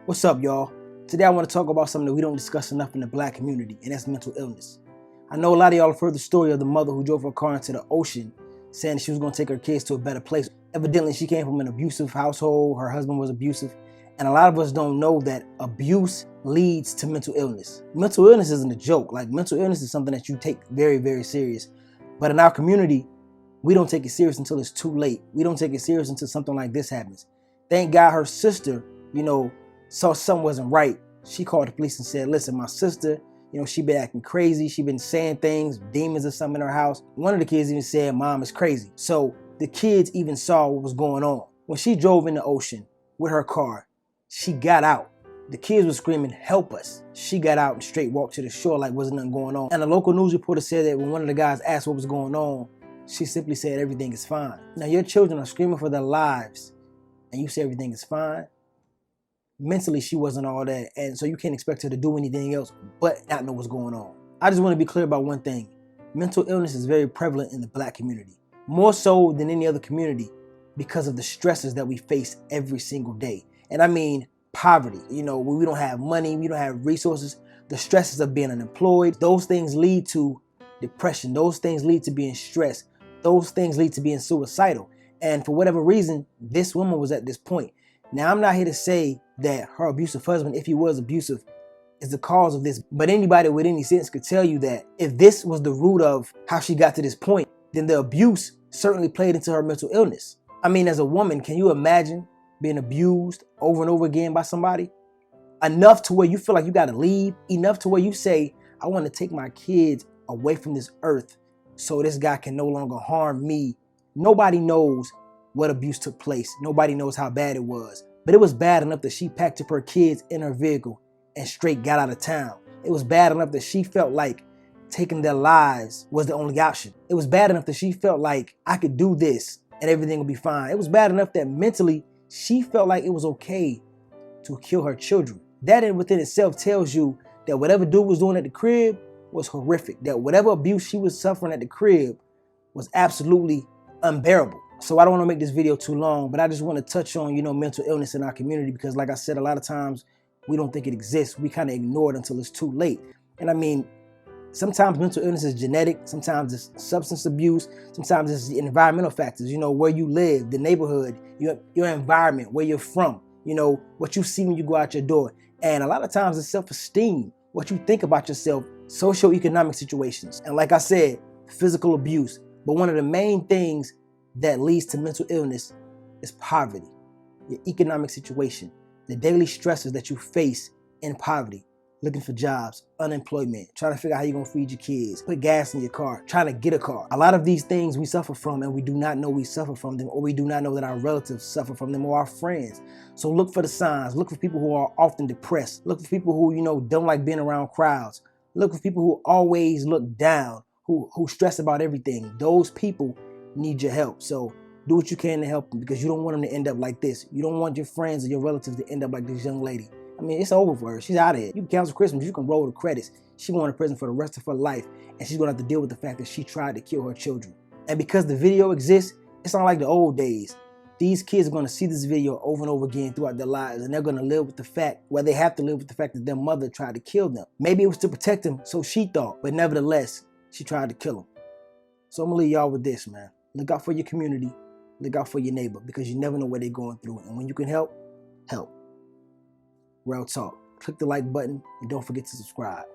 What's up, y'all? Today I want to talk about something that we don't discuss enough in the black community, and that's mental illness. I know a lot of y'all have heard the story of the mother who drove her car into the ocean saying she was going to take her kids to a better place. Evidently, she came from an abusive household, her husband was abusive, and a lot of us don't know that abuse leads to mental illness. Mental illness isn't a joke. Like, mental illness is something that you take very, very serious. But in our community, we don't take it serious until it's too late. We don't take it serious until something like this happens. Thank God her sister, saw something wasn't right. She called the police and said, listen, my sister, she been acting crazy. She been saying things, demons or something in her house. One of the kids even said, mom is crazy. So the kids even saw what was going on. When she drove in the ocean with her car, she got out. The kids were screaming, help us. She got out and straight walked to the shore like wasn't nothing going on. And a local news reporter said that when one of the guys asked what was going on, she simply said everything is fine. Now your children are screaming for their lives and you say everything is fine. Mentally, she wasn't all that, and so you can't expect her to do anything else but not know what's going on. I just want to be clear about one thing. Mental illness is very prevalent in the black community, more so than any other community because of the stresses that we face every single day. And I mean poverty, when we don't have money, we don't have resources, the stresses of being unemployed, those things lead to depression, those things lead to being stressed, those things lead to being suicidal. And for whatever reason, this woman was at this point. Now, I'm not here to say that her abusive husband, if he was abusive, is the cause of this. But anybody with any sense could tell you that if this was the root of how she got to this point, then the abuse certainly played into her mental illness. I mean, as a woman, can you imagine being abused over and over again by somebody? Enough to where you feel like you got to leave. Enough to where you say, I want to take my kids away from this earth so this guy can no longer harm me. Nobody knows what abuse took place. Nobody knows how bad it was. But it was bad enough that she packed up her kids in her vehicle and straight got out of town. It was bad enough that she felt like taking their lives was the only option. It was bad enough that she felt like I could do this and everything will be fine. It was bad enough that mentally she felt like it was okay to kill her children. That in within itself tells you that whatever dude was doing at the crib was horrific. That whatever abuse she was suffering at the crib was absolutely unbearable. So I don't want to make this video too long, but I just want to touch on, mental illness in our community because like I said, a lot of times we don't think it exists. We kind of ignore it until it's too late. And I mean, sometimes mental illness is genetic. Sometimes it's substance abuse. Sometimes it's the environmental factors, where you live, the neighborhood, your environment, where you're from, what you see when you go out your door. And a lot of times it's self-esteem, what you think about yourself, socioeconomic situations. And like I said, physical abuse. But one of the main things that leads to mental illness is poverty, your economic situation, the daily stresses that you face in poverty, looking for jobs, unemployment, trying to figure out how you're going to feed your kids, put gas in your car, trying to get a car. A lot of these things we suffer from and we do not know we suffer from them, or we do not know that our relatives suffer from them or our friends. So look for the signs. Look for people who are often depressed. Look for people who, don't like being around crowds. Look for people who always look down, who stress about everything. Those people need your help. So do what you can to help them because you don't want them to end up like this. You don't want your friends or your relatives to end up like this young lady. I mean, it's over for her. She's out of here. You can cancel Christmas. You can roll the credits. She's going to prison for the rest of her life, and she's going to have to deal with the fact that she tried to kill her children. And because the video exists, it's not like the old days. These kids are going to see this video over and over again throughout their lives, and they're going to live with the fact, they have to live with the fact that their mother tried to kill them. Maybe it was to protect them, so she thought, but nevertheless, she tried to kill them. So I'm going to leave y'all with this, man. Look out for your community. Look out for your neighbor because you never know what they're going through. And when you can help, help. Relltalk. Click the like button and don't forget to subscribe.